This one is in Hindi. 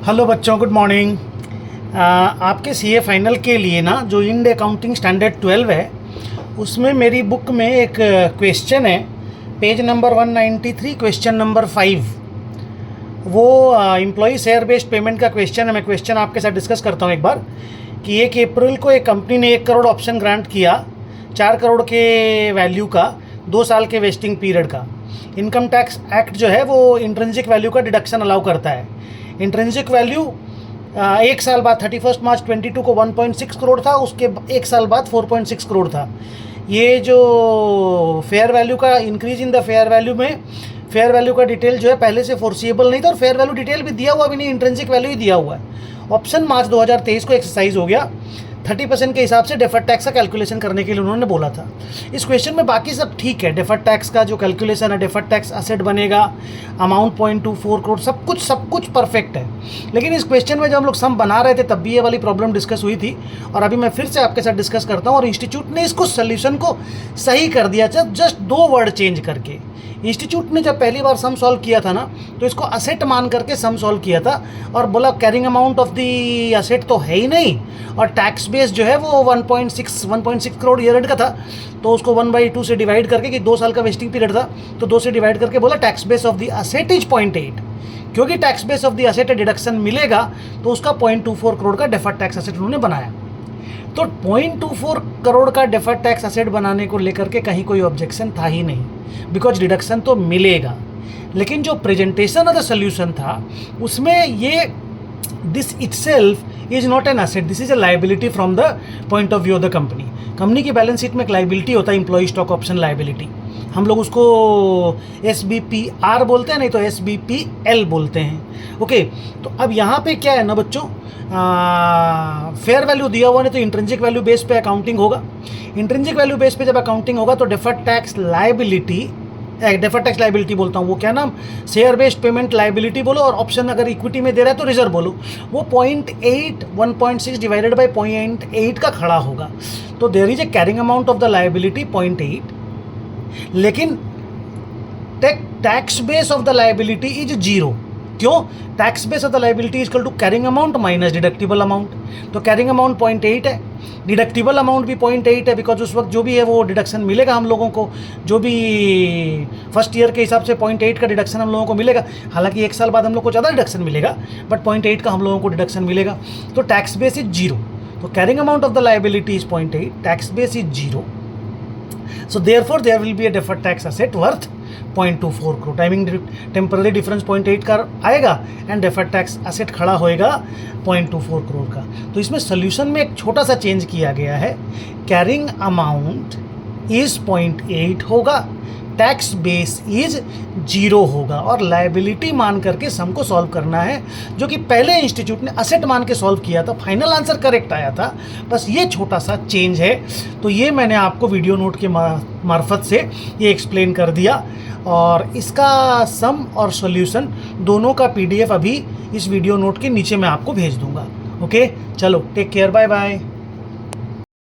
हेलो बच्चों, गुड मॉर्निंग। आपके सीए फाइनल के लिए ना जो इंड अकाउंटिंग स्टैंडर्ड 12 है उसमें मेरी बुक में एक क्वेश्चन है, पेज नंबर 193, क्वेश्चन नंबर 5। वो एम्प्लॉई शेयर बेस्ड पेमेंट का क्वेश्चन है। मैं क्वेश्चन आपके साथ डिस्कस करता हूँ एक बार कि 1 अप्रैल को एक कंपनी ने 1 करोड़ ऑप्शन ग्रांट किया 4 करोड़ के वैल्यू का 2 साल के वेस्टिंग पीरियड का। इनकम टैक्स एक्ट जो है वो इंट्रिंसिक वैल्यू का डिडक्शन अलाउ करता है। इंट्रिंसिक वैल्यू 1 साल बाद 31 मार्च 22 को 1.6 करोड़ था, उसके 1 साल बाद 4.6 करोड़ था। ये जो फेयर वैल्यू का increase in the fair value में फेयर वैल्यू का डिटेल जो है पहले से फोर्सिएबल नहीं था और फेयर वैल्यू डिटेल भी दिया हुआ भी नहीं, इंट्रिंसिक वैल्यू ही दिया हुआ है। ऑप्शन मार्च 2023 को एक्सरसाइज हो गया। 30% के हिसाब से डेफर्ड टैक्स का कैलकुलेशन करने के लिए उन्होंने बोला था। इस क्वेश्चन में बाकी सब ठीक है, डेफर्ड टैक्स का जो कैलकुलेशन है, डेफर्ड टैक्स असेट बनेगा, अमाउंट 0.24 करोड़, सब कुछ परफेक्ट है। लेकिन इस क्वेश्चन में जब हम लोग सम बना रहे थे तब भी ये वाली प्रॉब्लम डिस्कस हुई थी और अभी मैं फिर से आपके साथ डिस्कस करता हूँ। और इंस्टीट्यूट ने इसको सोल्यूशन को सही कर दिया, जस्ट 2 वर्ड चेंज करके। इंस्टीट्यूट ने जब पहली बार सम सॉल्व किया था ना तो इसको असेट मान करके सम सॉल्व किया था और बोला carrying amount of the asset तो है ही नहीं और टैक्स बेस जो है वो 1.6 करोड़ ईयर एंड का था, तो उसको 1/2 से डिवाइड करके, कि 2 साल का वेस्टिंग पीरियड था तो 2 से डिवाइड करके बोला tax base of the asset is 0.8। क्योंकि tax base of the asset deduction मिलेगा तो उसका 0.24 करोड़ का डेफर्ड टैक्स असेट उन्होंने बनाया। तो 0.24 करोड़ का डेफर्ड टैक्स असेट बनाने को लेकर के कहीं कोई ऑब्जेक्शन था ही नहीं, बिकॉज डिडक्शन तो मिलेगा। लेकिन जो प्रेजेंटेशन ऑफ द सोल्यूशन था उसमें ये this itself is not an asset, this is a liability from the point of view of the company. Company की बैलेंस शीट में एक लाइबिलिटी होता है, एम्प्लॉई स्टॉक ऑप्शन लाइबिलिटी। हम लोग उसको SBPR बोलते हैं, नहीं तो SBPL बोलते हैं। ओके, तो अब यहाँ पे क्या है ना बच्चों, फेयर वैल्यू दिया हुआ नहीं तो इंट्रिंसिक वैल्यू बेस पे अकाउंटिंग होगा। इंट्रिंसिक वैल्यू बेस पे जब अकाउंटिंग होगा तो डेफर्ड टैक्स लाइबिलिटी बोलता हूँ, वो क्या नाम, शेयर बेस्ड पेमेंट लाइबिलिटी बोलो, और ऑप्शन अगर इक्विटी में दे रहा है तो रिजर्व बोलो, वो 0.8 1.6 डिवाइडेड बाई 0.8 का खड़ा होगा। तो there is a carrying amount of the liability 0.8, लेकिन tax base of the liability is 0। क्यों? Tax base of the liability is equal to carrying amount minus deductible amount. तो कैरिंग अमाउंट 0.8 है, डिडक्टिबल अमाउंट भी 0.8 है, बिकॉज उस वक्त जो भी है वो डिडक्शन मिलेगा हम लोगों को, जो भी फर्स्ट ईयर के हिसाब से 0.8 का डिडक्शन हम लोगों को मिलेगा। हालांकि 1 साल बाद हम लोग को ज़्यादा डिडक्शन मिलेगा, बट 0.8 का हम लोगों को डिडक्शन मिलेगा। तो टैक्स बेस इज 0। तो carrying amount of the liability is 0.8, tax base is 0। So therefore there will be a deferred tax asset worth 0.24 crore। Timing temporary difference 0.8 का आएगा एंड डेफर्ड टैक्स असेट खड़ा होएगा 0.24 करोड़ का। तो इसमें सोल्यूशन में एक छोटा सा चेंज किया गया है, कैरिंग अमाउंट इज 0.8 होगा, टैक्स बेस इज 0 होगा और लायबिलिटी मान करके सम को सॉल्व करना है, जो कि पहले इंस्टीट्यूट ने असेट मान के सॉल्व किया था। फाइनल आंसर करेक्ट आया था, बस ये छोटा सा चेंज है। तो ये मैंने आपको वीडियो नोट के मार्फत से ये एक्सप्लेन कर दिया और इसका सम और सॉल्यूशन दोनों का PDF अभी इस वीडियो नोट के नीचे मैं आपको भेज दूंगा। ओके, चलो टेक केयर, बाय बाय।